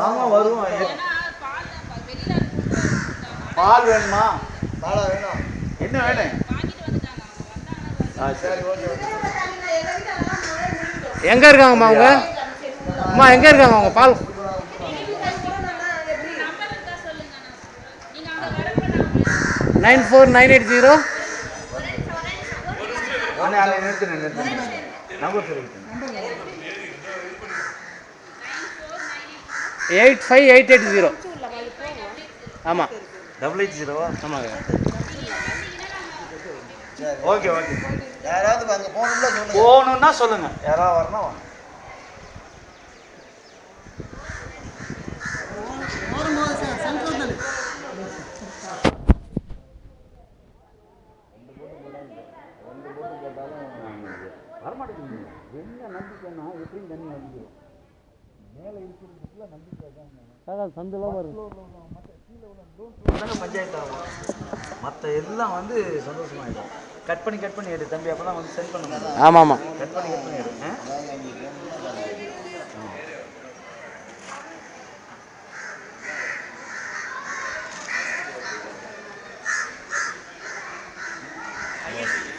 ஆமாம் வருவோம். பால் வேணுமா? பாலா வேணும். என்ன வேணும்? சரி ஓகே. எங்கே இருக்காங்கம்மா அவங்க? அம்மா எங்கே இருக்காங்க அவங்க? பால் 94980 நம்பர் சொல்லிட்டு 85880. ஆமாம் 880. ஆமாங்க. Okay okay. யாராவது அங்கே போகணுன்னா சொல்லுங்கள். யாராவது வரணும் வாங்க. வரமாட்டேங்குது. என்ன நம்பிக்கைன்னா எப்படியும் தண்ணி வந்து மேலே இருக்கிறதுக்குள்ள நம்பிக்கை தான். சந்தெல்லாம் வரும். பஞ்சாயத்து ஆகும். மற்ற எல்லாம் வந்து சந்தோஷமாயிடும். கட் பண்ணி எடு தம்பி, அப்போ தான் வந்து சென்ட் பண்ண முடியும். ஆமாம் ஆமாம். கட் பண்ணி